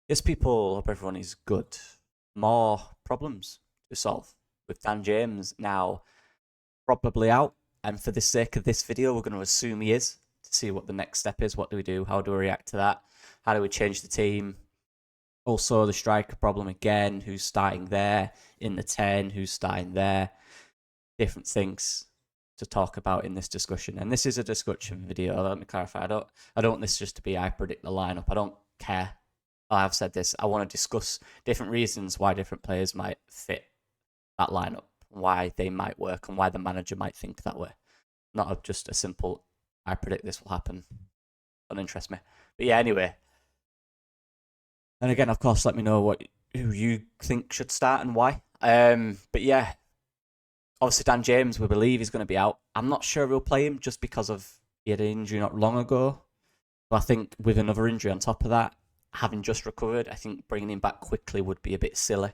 Yes, people, hope everyone is good. More problems to solve with Dan James now probably out. And for the sake of this video, we're going to assume he is to see what the next step is. What do we do? How do we react to that? How do we change the team? Also, the striker problem again. Who's starting there in the 10? Who's starting there? Different things to talk about in this discussion. And this is a discussion video. Let me clarify. I don't want this just to be I predict the lineup. I don't care. I've said this. I want to discuss different reasons why different players might fit that lineup, why they might work, and why the manager might think that way. Not just a simple I predict this will happen. Doesn't interest me. But yeah, anyway. And again, of course, let me know who you think should start and why. But yeah, obviously Dan James, we believe he's going to be out. I'm not sure we'll play him just because he had an injury not long ago. But I think with another injury on top of that, having just recovered, I think bringing him back quickly would be a bit silly.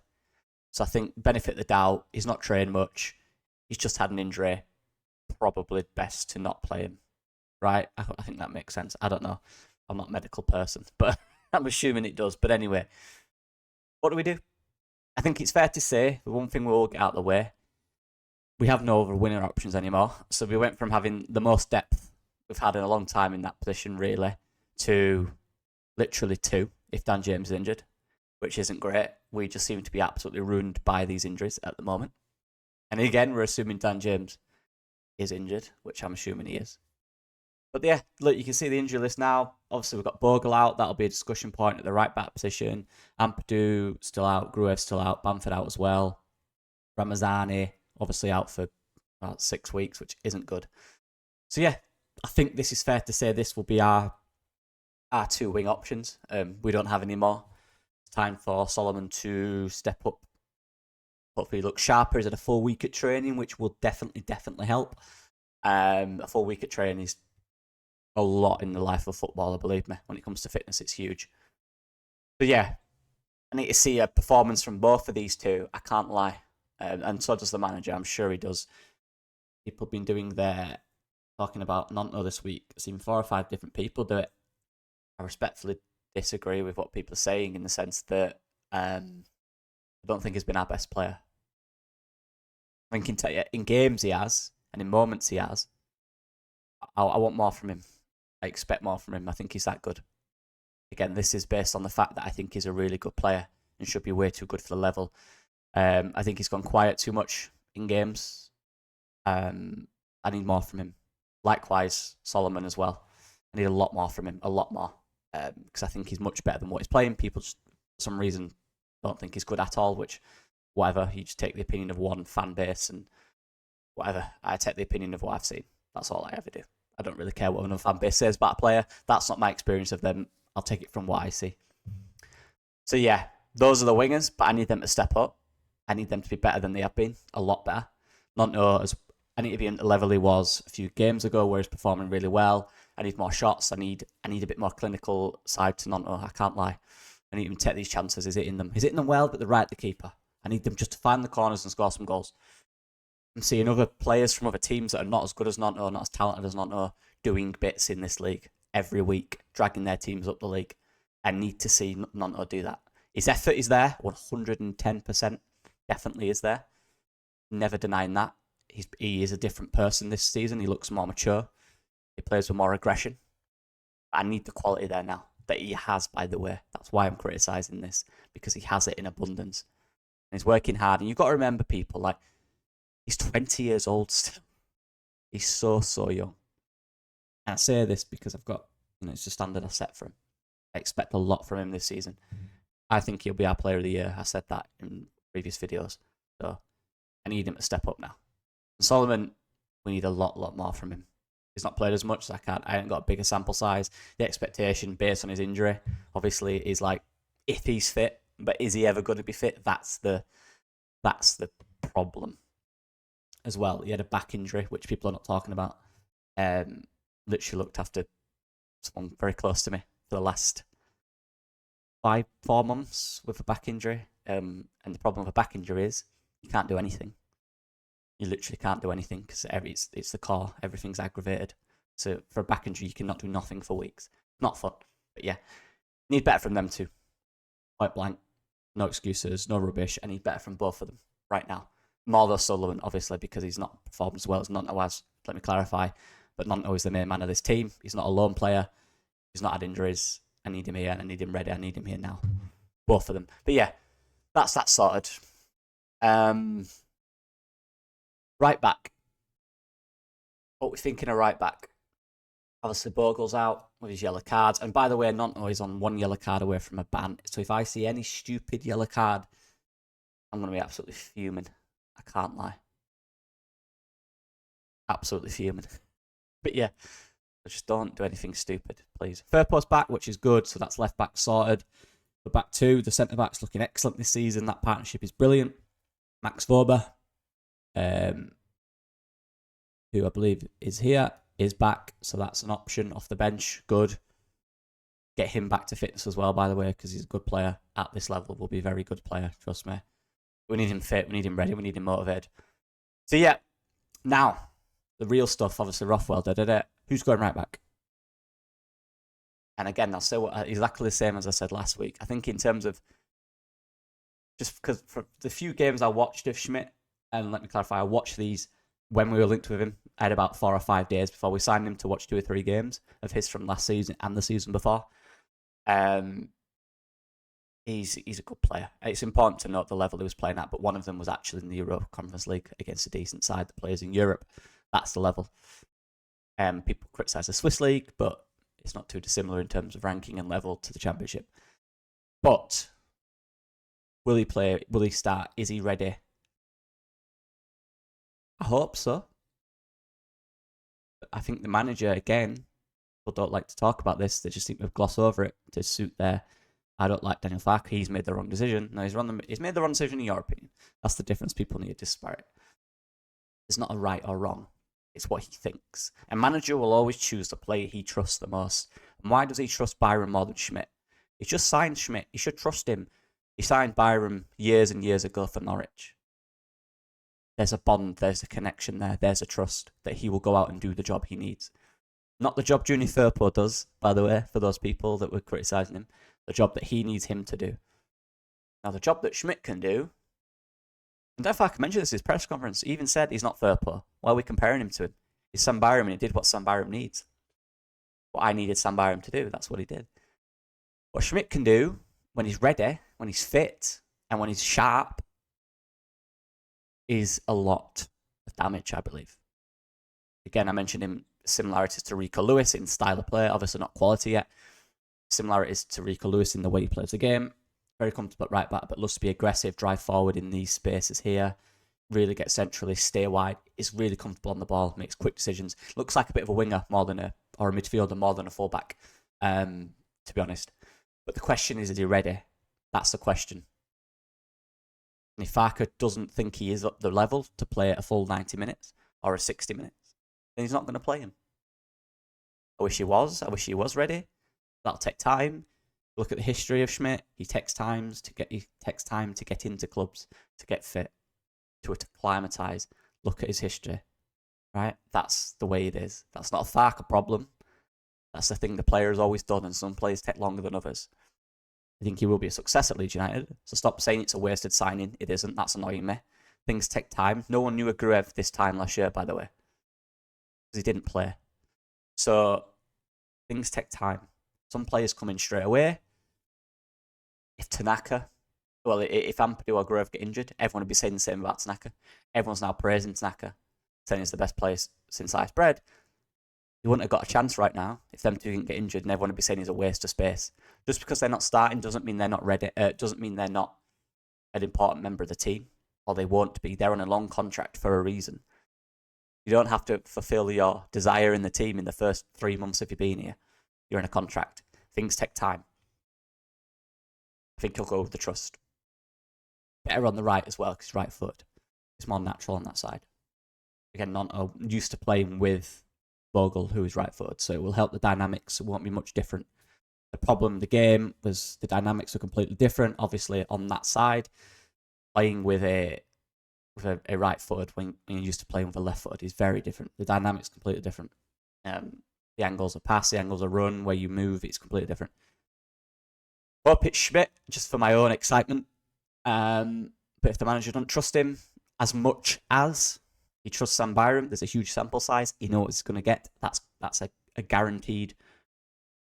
So I think benefit the doubt. He's not trained much. He's just had an injury. Probably best to not play him, right? I think that makes sense. I don't know. I'm not a medical person, but I'm assuming it does. But anyway, what do we do? I think it's fair to say the one thing we'll get out of the way, we have no other winner options anymore. So we went from having the most depth we've had in a long time in that position, really, to literally two if Dan James is injured, which isn't great. We just seem to be absolutely ruined by these injuries at the moment. And again, we're assuming Dan James is injured, which I'm assuming he is. But yeah, look, you can see the injury list now. Obviously, we've got Bogle out. That'll be a discussion point at the right back position. Ampadu still out. Gruev still out. Bamford out as well. Ramazani obviously out for about 6 weeks, which isn't good. So yeah, I think this is fair to say this will be our two wing options. We don't have any more. It's time for Solomon to step up. Hopefully look sharper. He's had a full week at training, which will definitely help. A full week at training is a lot in the life of a footballer, believe me. When it comes to fitness, it's huge. But yeah, I need to see a performance from both of these two. I can't lie. And so does the manager. I'm sure he does. People have been talking about Noto this week. I've seen 4 or 5 different people do it. I respectfully disagree with what people are saying in the sense that I don't think he's been our best player. I think in games he has, and in moments he has. I want more from him. I expect more from him. I think he's that good. Again, this is based on the fact that I think he's a really good player and should be way too good for the level. I think he's gone quiet too much in games. I need more from him. Likewise, Solomon as well. I need a lot more from him. A lot more. Because I think he's much better than what he's playing. People just, for some reason, don't think he's good at all, which, whatever, you just take the opinion of one fan base and whatever. I take the opinion of what I've seen. That's all I ever do. I don't really care what another fan base says about a player. That's not my experience of them. I'll take it from what I see. So yeah, those are the wingers, but I need them to step up. I need them to be better than they have been. A lot better. I need to be at the level he was a few games ago where he's performing really well. I need more shots. I need a bit more clinical side to Noto. I can't lie. I need him to take these chances. He's hitting them. He's hitting them well, but they're right at the keeper. I need them just to find the corners and score some goals. I'm seeing other players from other teams that are not as good as Noto, not as talented as Noto, doing bits in this league every week, dragging their teams up the league. I need to see Noto do that. His effort is there, 110%. Definitely is there. Never denying that. He is a different person this season. He looks more mature. He plays with more aggression. I need the quality there now that he has, by the way. That's why I'm criticising this, because he has it in abundance. And he's working hard. And you've got to remember, people, like, he's 20 years old still. He's so young. And I say this because I've got, it's a standard I set for him. I expect a lot from him this season. I think he'll be our player of the year. I said that in previous videos. So I need him to step up now. And Solomon, we need a lot more from him. He's not played as much, so I haven't got a bigger sample size. The expectation based on his injury, obviously, is like, if he's fit, but is he ever going to be fit? That's the problem as well. He had a back injury, which people are not talking about. Literally looked after someone very close to me for the last 4 months with a back injury. And the problem with a back injury is you can't do anything. You literally can't do anything because it's the core. Everything's aggravated. So for a back injury, you cannot do nothing for weeks. Not fun. But yeah, need better from them too. Point blank. No excuses, no rubbish, and he's better from both of them right now. More though Sullivan, obviously, because he's not performed as well as Noto has. Let me clarify. But Noto is the main man of this team. He's not a lone player. He's not had injuries. I need him here, and I need him ready. I need him here now. Both of them. But yeah, that's that sorted. Right back. What we're thinking of right back. Obviously, Bogle's out with his yellow cards. And by the way, Noto is on 1 yellow card away from a ban. So if I see any stupid yellow card, I'm going to be absolutely fuming. I can't lie. Absolutely fuming. But yeah, just don't do anything stupid, please. Firpo's back, which is good. So that's left back sorted. The back two, the centre back's looking excellent this season. That partnership is brilliant. Max Vober, who I believe is here, is back. So that's an option off the bench. Good. Get him back to fitness as well, by the way, because he's a good player at this level. Will be a very good player, trust me. We need him fit. We need him ready. We need him motivated. So yeah, now the real stuff. Obviously, Rothwell. Who's going right back? And again, I'll say exactly the same as I said last week. I think in terms of just because for the few games I watched of Schmid, and let me clarify, I watched these when we were linked with him. I had about 4 or 5 days before we signed him to watch 2 or 3 games of his from last season and the season before. He's a good player. It's important to note the level he was playing at, but one of them was actually in the Europa Conference League against a decent side that plays in Europe. That's the level. People criticise the Swiss League, but it's not too dissimilar in terms of ranking and level to the Championship. But will he play? Will he start? Is he ready? I hope so. But I think the manager, again, people don't like to talk about this. They just seem to gloss over it to suit their... I don't like Daniel Farke. He's made the wrong decision. No, he's made the wrong decision in your opinion. That's the difference. People need to disparate. There's not a right or wrong. It's what he thinks. A manager will always choose the player he trusts the most. And why does he trust Byram more than Schmid? He just signed Schmid. He should trust him. He signed Byram years and years ago for Norwich. There's a bond. There's a connection there. There's a trust that he will go out and do the job he needs. Not the job Junior Firpo does, by the way, for those people that were criticising him. The job that he needs him to do. Now, the job that Schmid can do, and if I can mention this in his press conference, he even said he's not Firpo. Why are we comparing him to him? He's Sam Byram and he did what Sam Byram needs. What I needed Sam Byram to do, that's what he did. What Schmid can do, when he's ready, when he's fit, and when he's sharp, is a lot of damage, I believe. Again, I mentioned him similarities to Rico Lewis in style of play, obviously not quality yet. Similarities to Rico Lewis in the way he plays the game. Very comfortable at right back, but loves to be aggressive, drive forward in these spaces here. Really get centrally, stay wide. Is really comfortable on the ball, makes quick decisions. Looks like a bit of a winger or a midfielder more than a fullback, to be honest. But the question is he ready? That's the question. And if Farke doesn't think he is up the level to play a full 90 minutes or a 60 minutes, then he's not going to play him. I wish he was. I wish he was ready. That'll take time. Look at the history of Schmid. He takes time to get into clubs, to get fit, to acclimatise. Look at his history, right? That's the way it is. That's not a Farke problem. That's the thing the player has always done, and some players take longer than others. I think he will be a success at Leeds United. So stop saying it's a wasted signing. It isn't. That's annoying me. Things take time. No one knew Aguev this time last year, by the way, because he didn't play. So things take time. Some players come in straight away. If Tanaka, if Ampadu or Grove get injured, everyone would be saying the same about Tanaka. Everyone's now praising Tanaka, saying he's the best player since sliced bread. He wouldn't have got a chance right now if them two didn't get injured, and everyone would be saying he's a waste of space. Just because they're not starting doesn't mean they're not ready. Doesn't mean they're not an important member of the team, or they won't be. They're on a long contract for a reason. You don't have to fulfill your desire in the team in the first 3 months of you being here. You're in a contract. Things take time. I think he'll go with the trust. Better on the right as well, because he's right foot. It's more natural on that side. Again, Noto used to playing with Bogle, who is right footed, so it will help the dynamics. It won't be much different. The problem, the game, was the dynamics are completely different. Obviously, on that side, playing with a right footed when you're used to playing with a left footed is very different. The dynamics completely different. The angles of pass, the angles of run, where you move, it's completely different. Hope it's Schmid, just for my own excitement. But if the manager doesn't trust him as much as he trusts Sam Byram, there's a huge sample size. He knows what he's going to get. That's a guaranteed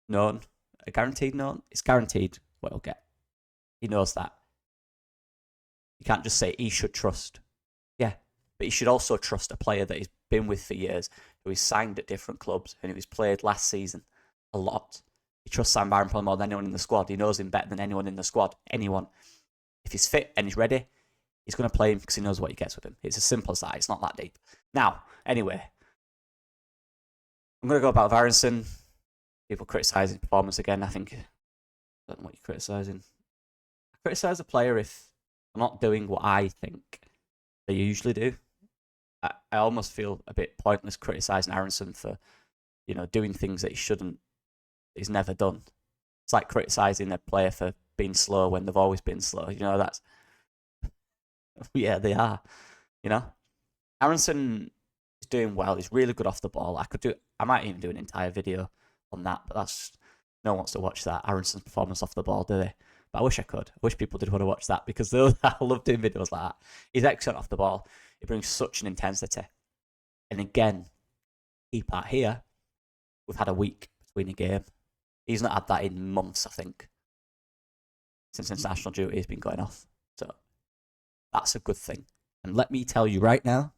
known. A guaranteed known? It's guaranteed what he'll get. He knows that. You can't just say he should trust. Yeah, but he should also trust a player that he's been with for years, who he's signed at different clubs, and who he's played last season a lot. He trusts Sam Byram probably more than anyone in the squad. He knows him better than anyone in the squad. Anyone. If he's fit and he's ready, he's going to play him because he knows what he gets with him. It's as simple as that. It's not that deep. Now, anyway, I'm going to go about Aronson. People criticise his performance again. I think, I don't know what you're criticising. I criticise a player if they're not doing what I think they usually do. I almost feel a bit pointless criticising Aronson for, doing things that he shouldn't. He's never done. It's like criticising a player for being slow when they've always been slow. That's... Yeah, they are. Aronson is doing well. He's really good off the ball. I might even do an entire video on that, but no one wants to watch that. Aronson's performance off the ball, do they? But I wish I could. I wish people did want to watch that, because I love doing videos like that. He's excellent off the ball. He brings such an intensity. And again, key part here, we've had a week between a game. He's not had that in months, I think. Since international duty has been going off. So that's a good thing. And let me tell you right now,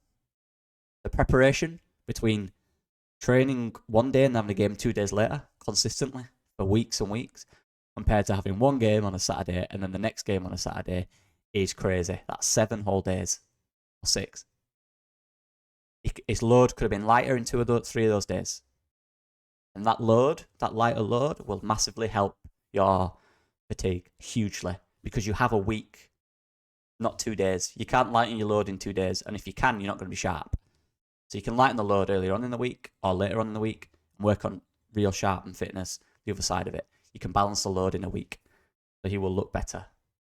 the preparation between training one day and having a game 2 days later, consistently, for weeks and weeks, compared to having one game on a Saturday and then the next game on a Saturday, is crazy. That's 7 whole days. Or 6. His load could have been lighter in 3 of those days. And that lighter load, will massively help your fatigue hugely, because you have a week, not 2 days. You can't lighten your load in 2 days, and if you can, you're not going to be sharp. So you can lighten the load earlier on in the week or later on in the week and work on real sharp and fitness, the other side of it. You can balance the load in a week, so he will look better.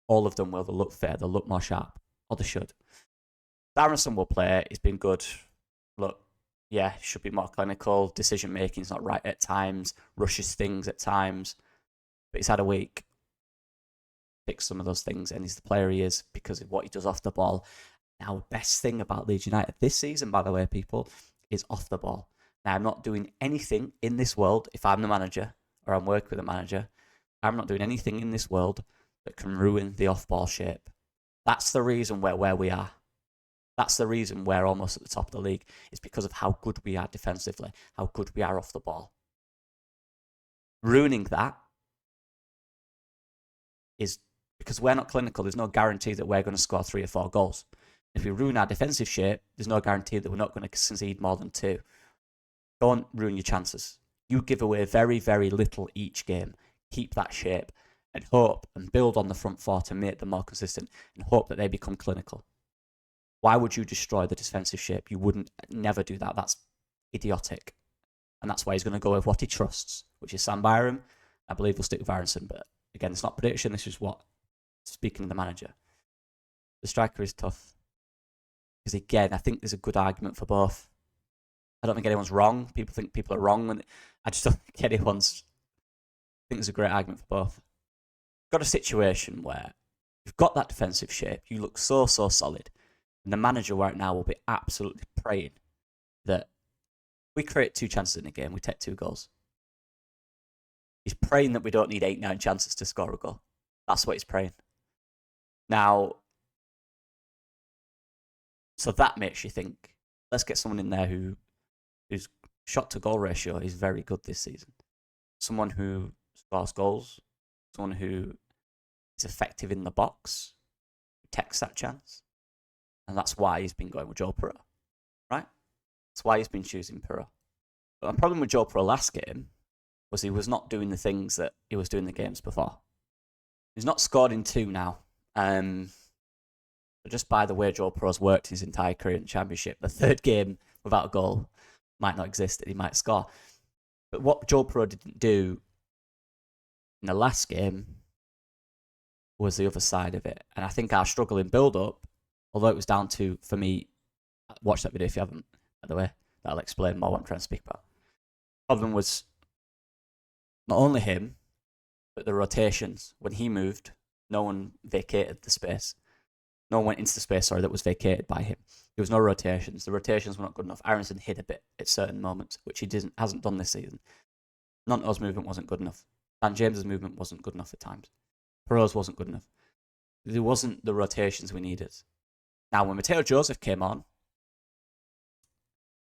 All of them will. They'll look fair. They'll look more sharp, or they should. Aronson will play. He's been good. Look, yeah, should be more clinical. Decision making is not right at times. Rushes things at times. But he's had a week. Fix some of those things, and he's the player he is because of what he does off the ball. Now, best thing about Leeds United this season, by the way, people, is off the ball. Now, I'm not doing anything in this world, if I'm the manager or I'm working with a manager, I'm not doing anything in this world that can ruin the off-ball shape. That's the reason we're where we are. That's the reason we're almost at the top of the league. It's because of how good we are defensively, how good we are off the ball. Ruining that is because we're not clinical. There's no guarantee that we're going to score 3 or 4 goals. If we ruin our defensive shape, there's no guarantee that we're not going to concede more than 2. Don't ruin your chances. You give away very, very little each game. Keep that shape and hope and build on the front 4 to make them more consistent and hope that they become clinical. Why would you destroy the defensive shape? You wouldn't never do that. That's idiotic. And that's why he's going to go with what he trusts, which is Sam Byram. I believe we'll stick with Aronson, but again, it's not prediction. This is what, speaking of the manager. The striker is tough. Because again, I think there's a good argument for both. I don't think anyone's wrong. People think people are wrong. I just don't think anyone's... I think there's a great argument for both. Got a situation where you've got that defensive shape. You look so solid. And the manager right now will be absolutely praying that we create 2 chances in a game, we take 2 goals. He's praying that we don't need 8-9 chances to score a goal. That's what he's praying. Now, so that makes you think, let's get someone in there whose shot-to-goal ratio is very good this season. Someone who scores goals, someone who is effective in the box, who takes that chance. And that's why he's been going with Joe Perot, right? That's why he's been choosing Perot. But the problem with Joe Perot last game was he was not doing the things that he was doing the games before. He's not scored in 2 now. But just by the way Joe Perot's worked his entire career in the Championship, the 3rd game without a goal might not exist, and he might score. But what Joe Perot didn't do in the last game was the other side of it. And I think our struggle in build-up, although it was down to, for me, watch that video if you haven't, by the way. That'll explain more what I'm trying to speak about. The problem was not only him, But the rotations, when he moved, no one vacated the space. No one went into the space, sorry, that was vacated by him. There was no rotations. The rotations were not good enough. Aronson hid a bit at certain moments, which he hasn't done this season. Noto's movement wasn't good enough. Dan James's movement wasn't good enough at times. Perot's wasn't good enough. There wasn't the rotations we needed. Now, when Mateo Joseph came on,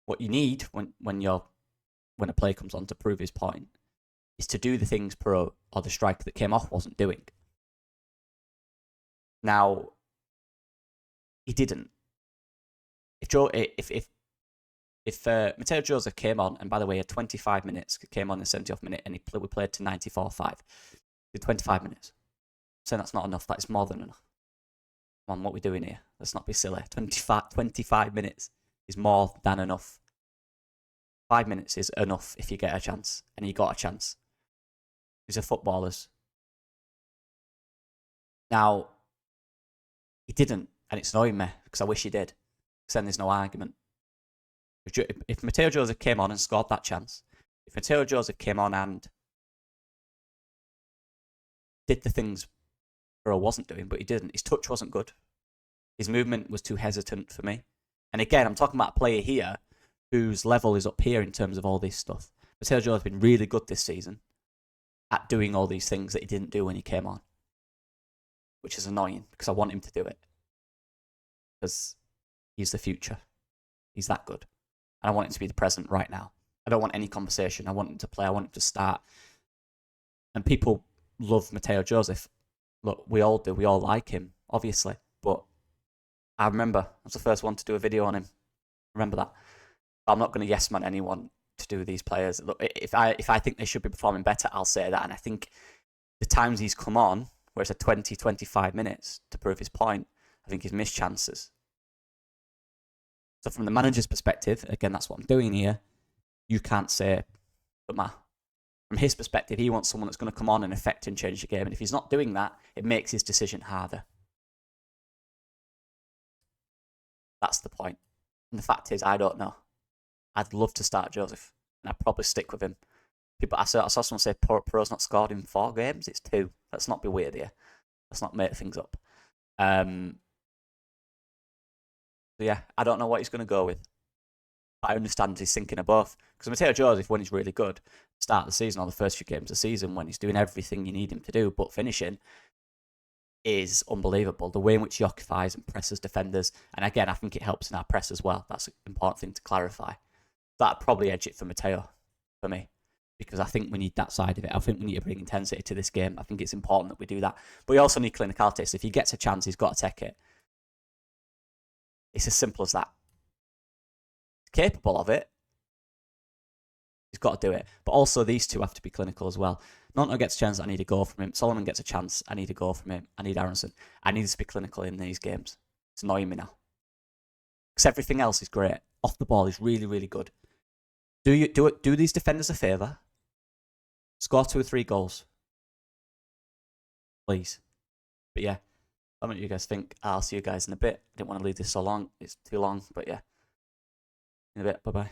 what you need when a player comes on to prove his point is to do the things Perot or the striker that came off wasn't doing. Now, he didn't. If Mateo Joseph came on, and by the way, he had 25 minutes, came on in the 70th minute, and we played to 94.5. Did 25 minutes. So that's not enough. That's more than enough. Come on, what are we doing here? Let's not be silly. 25 minutes is more than enough. 5 minutes is enough if you get a chance, and he got a chance. These are footballers. Now, he didn't, and it's annoying me because I wish he did. Because then there's no argument. If Mateo Joseph came on and scored that chance, if Mateo Joseph came on and did the things Perot wasn't doing, but he didn't. His touch wasn't good. His movement was too hesitant for me. And again, I'm talking about a player here whose level is up here in terms of all this stuff. Mateo Joseph has been really good this season at doing all these things that he didn't do when he came on, which is annoying because I want him to do it. Because he's the future. He's that good. And I want him to be the present right now. I don't want any conversation. I want him to play. I want him to start. And people love Mateo Joseph. Look, we all do. We all like him, obviously. But I remember I was the first one to do a video on him. Remember that. But I'm not going to yes man anyone to do with these players. Look, if I think they should be performing better, I'll say that. And I think the times he's come on, where it's a 20, 25 minutes to prove his point, I think he's missed chances. So from the manager's perspective, again, that's what I'm doing here, you can't say, but from his perspective, he wants someone that's going to come on and affect and change the game. And if he's not doing that, it makes his decision harder. That's the point. And the fact is, I don't know. I'd love to start Joseph, and I'd probably stick with him. I saw someone say Perot's not scored in 4 games. It's 2. Let's not be weird here. Let's not make things up. So yeah, I don't know what he's going to go with. But I understand he's thinking of both. Because Mateo Joseph, when he's really good, start of the season or the first few games of the season, when he's doing everything you need him to do, but finishing is unbelievable. The way in which he occupies and presses defenders. And again, I think it helps in our press as well. That's an important thing to clarify. That'd probably edge it for Mateo, for me. Because I think we need that side of it. I think we need to bring intensity to this game. I think it's important that we do that. But we also need clinicality. So if he gets a chance, he's got to take it. It's as simple as that. He's capable of it. He's got to do it. But also these two have to be clinical as well. Noto gets a chance, I need to go from him. Solomon gets a chance, I need to go from him. I need Aronson. I need to be clinical in these games. It's annoying me now. Because everything else is great. Off the ball is really, really good. Do these defenders a favour. Score 2 or 3 goals. Please. But yeah. I don't know what you guys think. I'll see you guys in a bit. I didn't want to leave this so long. It's too long, but yeah. In a bit. Bye-bye.